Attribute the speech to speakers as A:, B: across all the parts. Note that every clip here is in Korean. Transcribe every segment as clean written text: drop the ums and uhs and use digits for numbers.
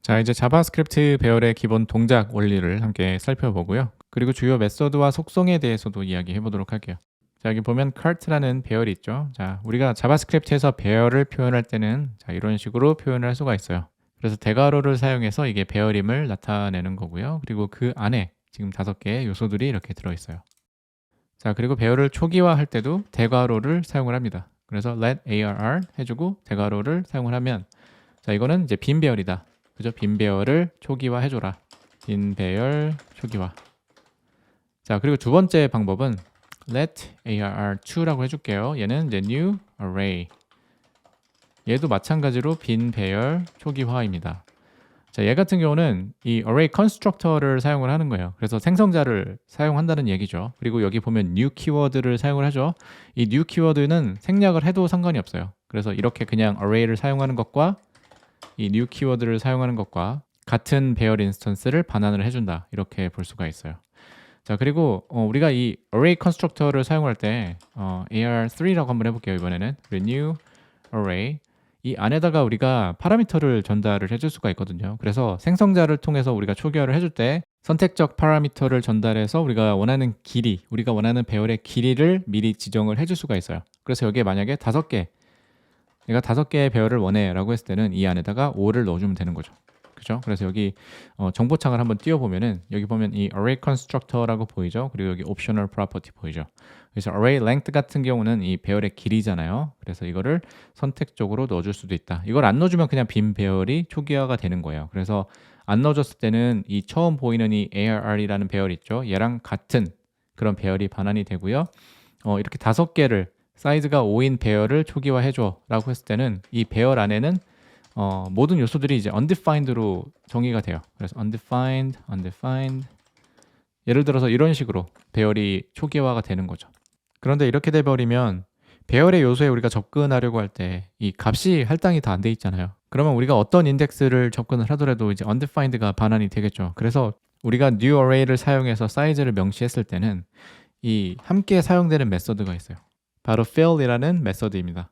A: 자, 이제 자바스크립트 배열의 기본 동작 원리를 함께 살펴보고요. 그리고 주요 메소드와 속성에 대해서도 이야기해 보도록 할게요. 자, 여기 보면 cart라는 배열이 있죠. 자, 우리가 자바스크립트에서 배열을 표현할 때는 자, 이런 식으로 표현을 할 수가 있어요. 그래서 대괄호를 사용해서 이게 배열임을 나타내는 거고요. 그리고 그 안에 지금 5개의 요소들이 이렇게 들어 있어요. 자, 그리고 배열을 초기화할 때도 대괄호를 사용을 합니다. 그래서 let arr 해주고 대괄호를 사용을 하면 자, 이거는 이제 빈 배열이다. 그죠? 빈 배열을 초기화 해줘라. 빈 배열 초기화. 자, 그리고 두 번째 방법은 let arr2라고 해줄게요. 얘는 이제 new array. 얘도 마찬가지로 빈 배열 초기화입니다. 자, 얘 같은 경우는 이 array constructor를 사용을 하는 거예요. 그래서 생성자를 사용한다는 얘기죠. 그리고 여기 보면 new 키워드를 사용을 하죠. 이 new 키워드는 생략을 해도 상관이 없어요. 그래서 이렇게 그냥 array를 사용하는 것과 이 new 키워드를 사용하는 것과 같은 배열 인스턴스를 반환을 해준다. 이렇게 볼 수가 있어요. 자, 그리고 우리가 이 array constructor를 사용할 때 AR3라고 한번 해볼게요. 이번에는 new array 이 안에다가 우리가 파라미터를 전달을 해줄 수가 있거든요. 그래서 생성자를 통해서 우리가 초기화를 해줄 때 선택적 파라미터를 전달해서 우리가 원하는 길이, 우리가 원하는 배열의 길이를 미리 지정을 해줄 수가 있어요. 그래서 여기에 만약에 5개 내가 5개의 배열을 원해 라고 했을 때는 이 안에다가 5를 넣어주면 되는 거죠. 그죠? 그래서 여기 정보창을 한번 띄워보면은 여기 보면 이 array constructor라고 보이죠? 그리고 여기 optional property 보이죠? 그래서 array length 같은 경우는 이 배열의 길이잖아요. 그래서 이거를 선택적으로 넣어줄 수도 있다. 이걸 안 넣어주면 그냥 빈 배열이 초기화가 되는 거예요. 그래서 안 넣어줬을 때는 이 처음 보이는 이 arr이라는 배열 있죠? 얘랑 같은 그런 배열이 반환이 되고요. 이렇게 5개를 사이즈가 5인 배열을 초기화해줘 라고 했을 때는 이 배열 안에는 모든 요소들이 이제 undefined로 정의가 돼요. 그래서 undefined 예를 들어서 이런 식으로 배열이 초기화가 되는 거죠. 그런데 이렇게 돼버리면 배열의 요소에 우리가 접근하려고 할 때 이 값이 할당이 다 안 돼 있잖아요. 그러면 우리가 어떤 인덱스를 접근을 하더라도 이제 undefined가 반환이 되겠죠. 그래서 우리가 new array를 사용해서 사이즈를 명시했을 때는 이 함께 사용되는 메서드가 있어요. 바로 fill이라는 메서드입니다.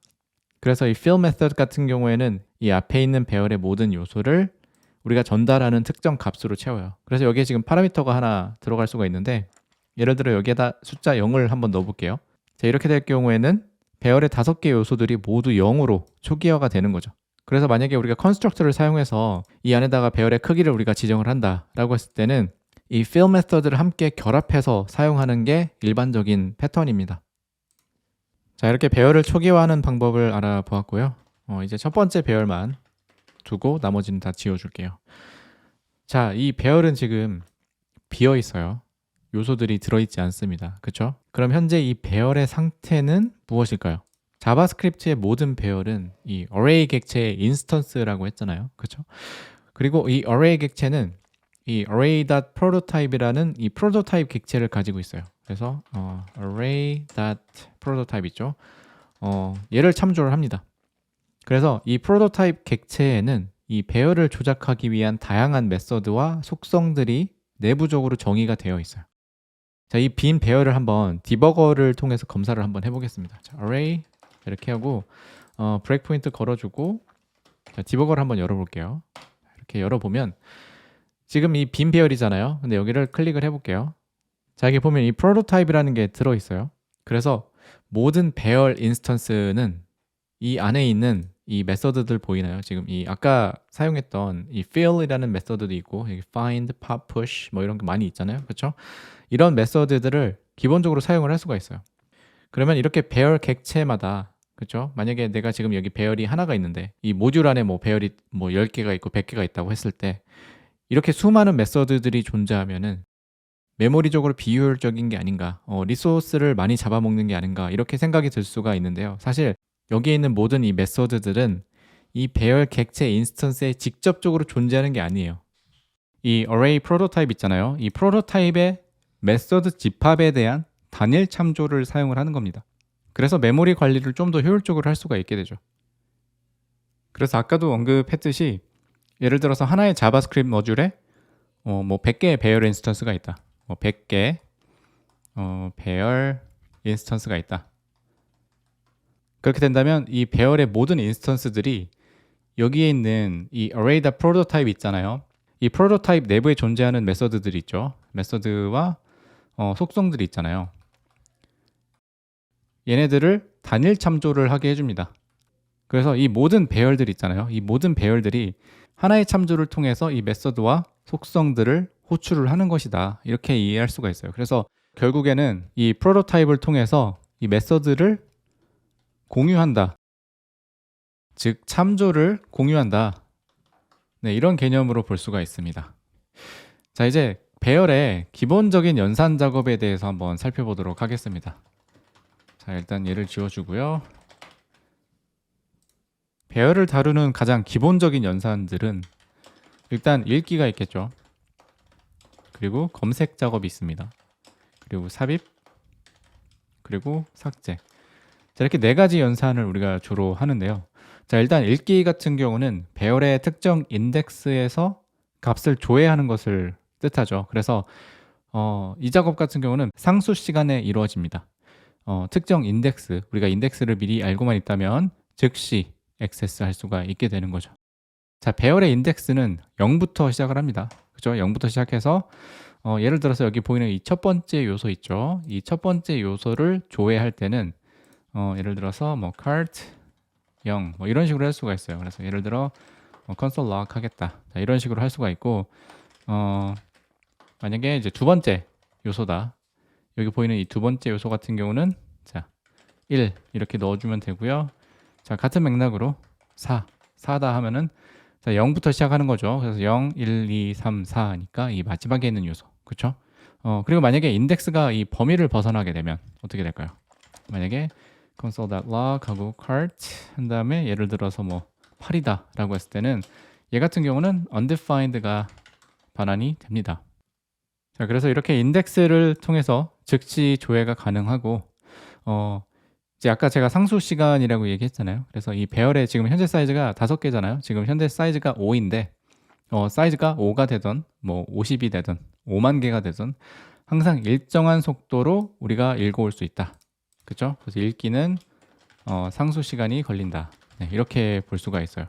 A: 그래서 이 fill 메서드 같은 경우에는 이 앞에 있는 배열의 모든 요소를 우리가 전달하는 특정 값으로 채워요. 그래서 여기에 지금 파라미터가 하나 들어갈 수가 있는데 예를 들어 여기에다 숫자 0을 한번 넣어볼게요. 자, 이렇게 될 경우에는 배열의 5개 요소들이 모두 0으로 초기화가 되는 거죠. 그래서 만약에 우리가 constructor를 사용해서 이 안에다가 배열의 크기를 우리가 지정을 한다라고 했을 때는 이 fill 메서드를 함께 결합해서 사용하는 게 일반적인 패턴입니다. 자, 이렇게 배열을 초기화하는 방법을 알아보았고요. 이제 첫 번째 배열만 두고 나머지는 다 지워줄게요. 자, 이 배열은 지금 비어 있어요. 요소들이 들어있지 않습니다. 그쵸? 그럼 현재 이 배열의 상태는 무엇일까요? 자바스크립트의 모든 배열은 이 array 객체의 인스턴스라고 했잖아요. 그쵸? 그리고 이 array 객체는 이 array.prototype이라는 이 프로토타입 객체를 가지고 있어요. 그래서 array.prototype 있죠. 얘를 참조를 합니다. 그래서 이 프로토타입 객체에는 이 배열을 조작하기 위한 다양한 메서드와 속성들이 내부적으로 정의가 되어 있어요. 자, 이 빈 배열을 한번 디버거를 통해서 검사를 한번 해보겠습니다. 자, array 이렇게 하고 브레이크 포인트 걸어주고 자, 디버거를 한번 열어볼게요. 이렇게 열어보면 지금 이 빈 배열이잖아요. 근데 여기를 클릭을 해볼게요. 자, 여기 보면 이 프로토타입이라는 게 들어있어요. 그래서 모든 배열 인스턴스는 이 안에 있는 이 메서드들 보이나요? 지금 이 아까 사용했던 이 fill이라는 메서드도 있고 여기 find, pop, push 뭐 이런 게 많이 있잖아요. 그렇죠? 이런 메서드들을 기본적으로 사용을 할 수가 있어요. 그러면 이렇게 배열 객체마다 그렇죠? 만약에 내가 지금 여기 배열이 하나가 있는데 이 모듈 안에 뭐 배열이 뭐 10개가 있고 100개가 있다고 했을 때 이렇게 수많은 메서드들이 존재하면은 메모리적으로 비효율적인 게 아닌가, 리소스를 많이 잡아먹는 게 아닌가 이렇게 생각이 들 수가 있는데요. 사실 여기에 있는 모든 이 메서드들은 이 배열 객체 인스턴스에 직접적으로 존재하는 게 아니에요. 이 array 프로토타입 있잖아요. 이 프로토타입의 메서드 집합에 대한 단일 참조를 사용을 하는 겁니다. 그래서 메모리 관리를 좀 더 효율적으로 할 수가 있게 되죠. 그래서 아까도 언급했듯이 예를 들어서 하나의 자바스크립트 머듈에 뭐 100개의 배열 인스턴스가 있다. 100개 배열 인스턴스가 있다. 그렇게 된다면 이 배열의 모든 인스턴스들이 여기에 있는 이 array.prototype 있잖아요. 이 프로토타입 내부에 존재하는 메서드들이 있죠. 메서드와 속성들이 있잖아요. 얘네들을 단일 참조를 하게 해줍니다. 그래서 이 모든 배열들 있잖아요. 이 모든 배열들이 하나의 참조를 통해서 이 메서드와 속성들을 호출을 하는 것이다. 이렇게 이해할 수가 있어요. 그래서 결국에는 이 프로토타입을 통해서 이 메서드를 공유한다. 즉 참조를 공유한다. 네, 이런 개념으로 볼 수가 있습니다. 자, 이제 배열의 기본적인 연산 작업에 대해서 한번 살펴보도록 하겠습니다. 자, 일단 얘를 지워주고요. 배열을 다루는 가장 기본적인 연산들은 일단 읽기가 있겠죠. 그리고 검색 작업이 있습니다. 그리고 삽입, 그리고 삭제. 자, 이렇게 네 가지 연산을 우리가 주로 하는데요. 자, 일단 읽기 같은 경우는 배열의 특정 인덱스에서 값을 조회하는 것을 뜻하죠. 그래서 이 작업 같은 경우는 상수 시간에 이루어집니다. 특정 인덱스, 우리가 인덱스를 미리 알고만 있다면 즉시 액세스할 수가 있게 되는 거죠. 자, 배열의 인덱스는 0부터 시작을 합니다. 그죠? 0부터 시작해서 예를 들어서 여기 보이는 이 첫 번째 요소 있죠. 이 첫 번째 요소를 조회할 때는 예를 들어서 뭐 cart 0 뭐 이런 식으로 할 수가 있어요. 그래서 예를 들어 console log 하겠다. 자, 이런 식으로 할 수가 있고 만약에 이제 두 번째 요소다. 여기 보이는 이 두 번째 요소 같은 경우는 자, 1 이렇게 넣어주면 되고요. 자, 같은 맥락으로 4다 하면은 자, 0부터 시작하는 거죠. 그래서 0, 1, 2, 3, 4니까 이 마지막에 있는 요소. 그렇죠? 그리고 만약에 인덱스가 이 범위를 벗어나게 되면 어떻게 될까요? 만약에 console.log 하고 cart 한 다음에 예를 들어서 뭐 8이다 라고 했을 때는 얘 같은 경우는 undefined가 반환이 됩니다. 자, 그래서 이렇게 인덱스를 통해서 즉시 조회가 가능하고 이제 아까 제가 상수 시간이라고 얘기했잖아요. 그래서 이 배열의 지금 현재 사이즈가 5개잖아요. 지금 현재 사이즈가 5인데 사이즈가 5가 되던 뭐 50이 되던 5만 개가 되던 항상 일정한 속도로 우리가 읽어올 수 있다. 그렇죠? 그래서 읽기는 상수 시간이 걸린다. 네, 이렇게 볼 수가 있어요.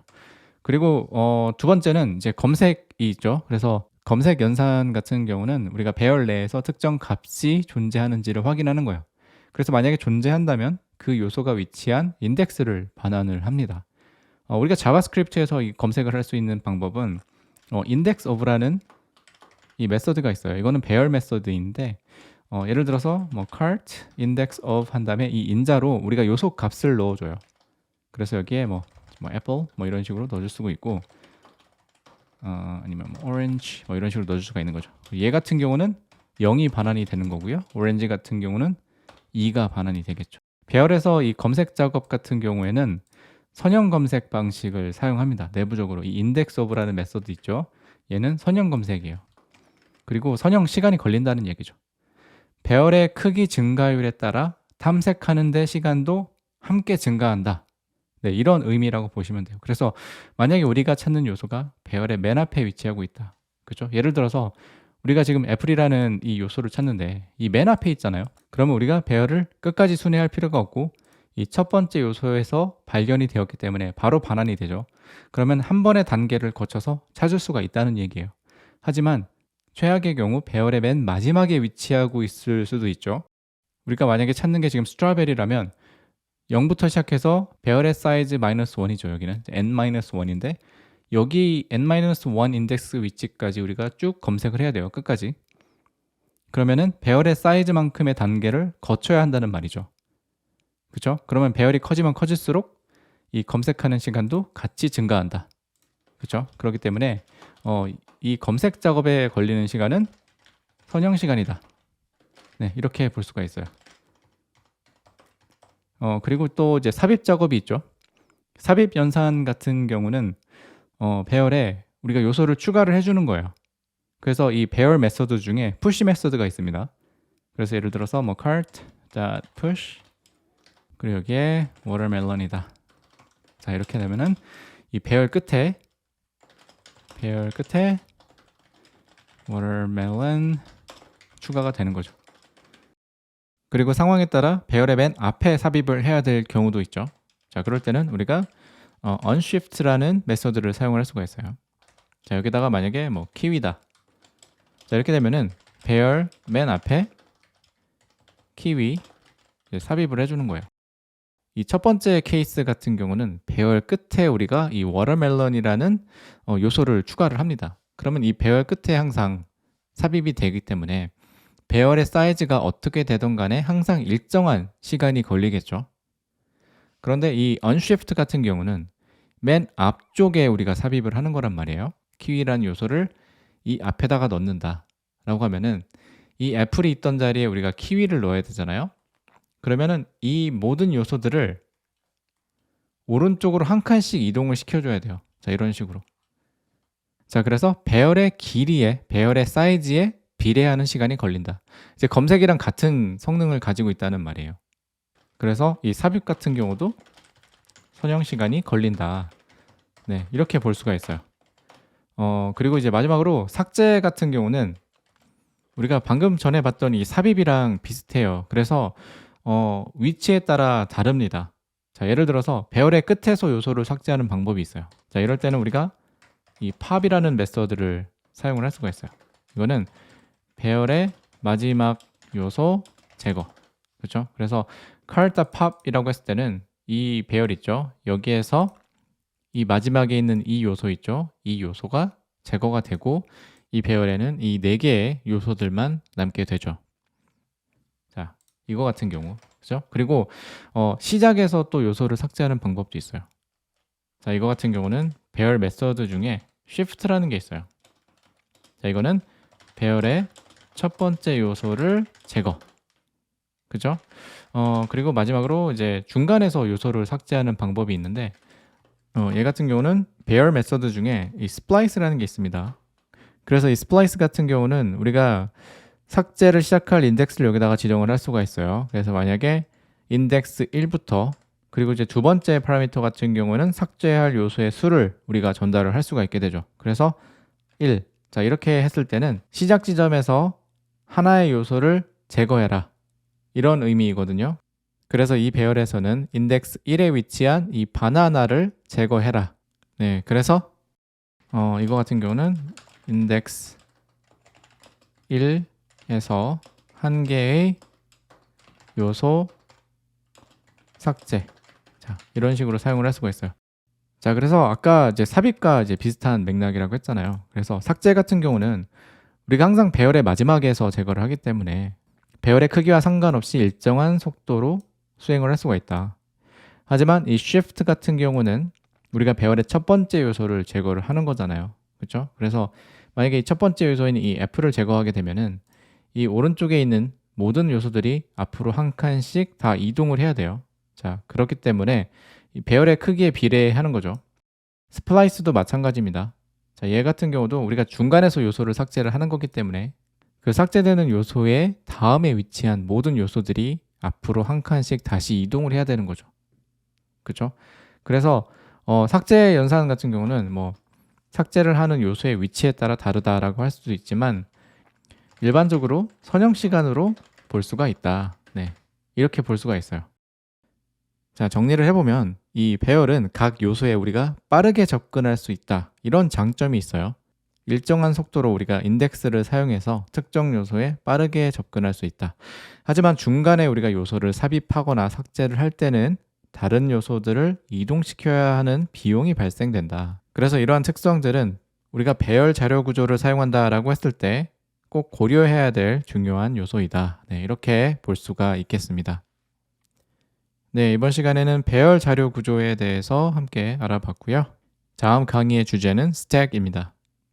A: 그리고 두 번째는 이제 검색이 있죠. 그래서 검색 연산 같은 경우는 우리가 배열 내에서 특정 값이 존재하는지를 확인하는 거예요. 그래서 만약에 존재한다면 그 요소가 위치한 인덱스를 반환을 합니다. 우리가 자바스크립트에서 이 검색을 할 수 있는 방법은 index of라는 이 메서드가 있어요. 이거는 배열 메서드인데 예를 들어서 뭐 cart index of 한 다음에 이 인자로 우리가 요소 값을 넣어줘요. 그래서 여기에 뭐 apple 뭐 이런 식으로 넣어줄 수가 있고 아니면 뭐 orange 뭐 이런 식으로 넣어줄 수가 있는 거죠. 얘 같은 경우는 0이 반환이 되는 거고요. orange 같은 경우는 2가 반환이 되겠죠. 배열에서 이 검색 작업 같은 경우에는 선형 검색 방식을 사용합니다. 내부적으로 이 index of라는 메서드 있죠. 얘는 선형 검색이에요. 그리고 선형 시간이 걸린다는 얘기죠. 배열의 크기 증가율에 따라 탐색하는 데 시간도 함께 증가한다. 네, 이런 의미라고 보시면 돼요. 그래서 만약에 우리가 찾는 요소가 배열의 맨 앞에 위치하고 있다. 그렇죠? 예를 들어서 우리가 지금 애플이라는 이 요소를 찾는데 이 맨 앞에 있잖아요. 그러면 우리가 배열을 끝까지 순회할 필요가 없고 이 첫 번째 요소에서 발견이 되었기 때문에 바로 반환이 되죠. 그러면 한 번의 단계를 거쳐서 찾을 수가 있다는 얘기예요. 하지만 최악의 경우 배열의 맨 마지막에 위치하고 있을 수도 있죠. 우리가 만약에 찾는 게 지금 스트로베리라면 0부터 시작해서 배열의 사이즈 -1이죠. 여기는 n-1인데 여기 n-1 인덱스 위치까지 우리가 쭉 검색을 해야 돼요. 끝까지. 그러면은 배열의 사이즈만큼의 단계를 거쳐야 한다는 말이죠. 그렇죠? 그러면 배열이 커지면 커질수록 이 검색하는 시간도 같이 증가한다. 그렇죠? 그렇기 때문에 이 검색 작업에 걸리는 시간은 선형 시간이다. 네, 이렇게 볼 수가 있어요. 그리고 또 이제 삽입 작업이 있죠. 삽입 연산 같은 경우는 배열에 우리가 요소를 추가를 해주는 거예요. 그래서 이 배열 메서드 중에 push 메서드가 있습니다. 그래서 예를 들어서 뭐 cart.push 그리고 여기에 watermelon이다. 자, 이렇게 되면은 이 배열 끝에 watermelon 추가가 되는 거죠. 그리고 상황에 따라 배열의 맨 앞에 삽입을 해야 될 경우도 있죠. 자, 그럴 때는 우리가 unshift라는 메소드를 사용을 할 수가 있어요. 자, 여기다가 만약에 뭐 키위다. 자, 이렇게 되면은 배열 맨 앞에 키위 삽입을 해주는 거예요. 이 첫 번째 케이스 같은 경우는 배열 끝에 우리가 이 워터멜론이라는 요소를 추가를 합니다. 그러면 이 배열 끝에 항상 삽입이 되기 때문에 배열의 사이즈가 어떻게 되던 간에 항상 일정한 시간이 걸리겠죠. 그런데 이 unshift 같은 경우는 맨 앞쪽에 우리가 삽입을 하는 거란 말이에요. 키위라는 요소를 이 앞에다가 넣는다 라고 하면은 이 애플이 있던 자리에 우리가 키위를 넣어야 되잖아요. 그러면은 이 모든 요소들을 오른쪽으로 한 칸씩 이동을 시켜줘야 돼요. 자, 이런 식으로. 자, 그래서 배열의 길이에, 배열의 사이즈에 비례하는 시간이 걸린다. 이제 검색이랑 같은 성능을 가지고 있다는 말이에요. 그래서 이 삽입 같은 경우도 선형 시간이 걸린다. 네, 이렇게 볼 수가 있어요. 그리고 이제 마지막으로 삭제 같은 경우는 우리가 방금 전에 봤던 이 삽입이랑 비슷해요. 그래서 위치에 따라 다릅니다. 자, 예를 들어서 배열의 끝에서 요소를 삭제하는 방법이 있어요. 자, 이럴 때는 우리가 이 pop이라는 메서드를 사용을 할 수가 있어요. 이거는 배열의 마지막 요소 제거. 그렇죠? 그래서 cart pop이라고 했을 때는 이 배열 있죠. 여기에서 이 마지막에 있는 이 요소 있죠. 이 요소가 제거가 되고 이 배열에는 이 4개의 요소들만 남게 되죠. 자, 이거 같은 경우. 그죠? 그리고 시작에서 또 요소를 삭제하는 방법도 있어요. 자, 이거 같은 경우는 배열 메서드 중에 shift라는 게 있어요. 자, 이거는 배열의 첫 번째 요소를 제거. 그죠? 그리고 마지막으로 이제 중간에서 요소를 삭제하는 방법이 있는데 얘 같은 경우는 배열 메서드 중에 이 splice라는 게 있습니다. 그래서 이 splice 같은 경우는 우리가 삭제를 시작할 인덱스를 여기다가 지정을 할 수가 있어요. 그래서 만약에 인덱스 1부터 그리고 이제 두 번째 파라미터 같은 경우는 삭제할 요소의 수를 우리가 전달을 할 수가 있게 되죠. 그래서 1. 자, 이렇게 했을 때는 시작 지점에서 하나의 요소를 제거해라. 이런 의미이거든요. 그래서 이 배열에서는 인덱스 1에 위치한 이 바나나를 제거해라. 네, 그래서 이거 같은 경우는 인덱스 1에서 한 개의 요소 삭제. 자, 이런 식으로 사용을 할 수가 있어요. 자, 그래서 아까 이제 삽입과 이제 비슷한 맥락이라고 했잖아요. 그래서 삭제 같은 경우는 우리가 항상 배열의 마지막에서 제거를 하기 때문에 배열의 크기와 상관없이 일정한 속도로 수행을 할 수가 있다. 하지만 이 shift 같은 경우는 우리가 배열의 첫 번째 요소를 제거를 하는 거잖아요. 그렇죠? 그래서 만약에 이 첫 번째 요소인 이 F를 제거하게 되면은 이 오른쪽에 있는 모든 요소들이 앞으로 한 칸씩 다 이동을 해야 돼요. 자, 그렇기 때문에 이 배열의 크기에 비례하는 거죠. 스플라이스도 마찬가지입니다. 자, 얘 같은 경우도 우리가 중간에서 요소를 삭제를 하는 거기 때문에 그 삭제되는 요소의 다음에 위치한 모든 요소들이 앞으로 한 칸씩 다시 이동을 해야 되는 거죠. 그렇죠? 그래서 삭제 연산 같은 경우는 뭐 삭제를 하는 요소의 위치에 따라 다르다라고 할 수도 있지만 일반적으로 선형 시간으로 볼 수가 있다. 네, 이렇게 볼 수가 있어요. 자, 정리를 해보면 이 배열은 각 요소에 우리가 빠르게 접근할 수 있다. 이런 장점이 있어요. 일정한 속도로 우리가 인덱스를 사용해서 특정 요소에 빠르게 접근할 수 있다. 하지만 중간에 우리가 요소를 삽입하거나 삭제를 할 때는 다른 요소들을 이동시켜야 하는 비용이 발생된다. 그래서 이러한 특성들은 우리가 배열 자료 구조를 사용한다라고 했을 때 꼭 고려해야 될 중요한 요소이다. 네, 이렇게 볼 수가 있겠습니다. 네, 이번 시간에는 배열 자료 구조에 대해서 함께 알아봤고요. 다음 강의의 주제는 스택입니다.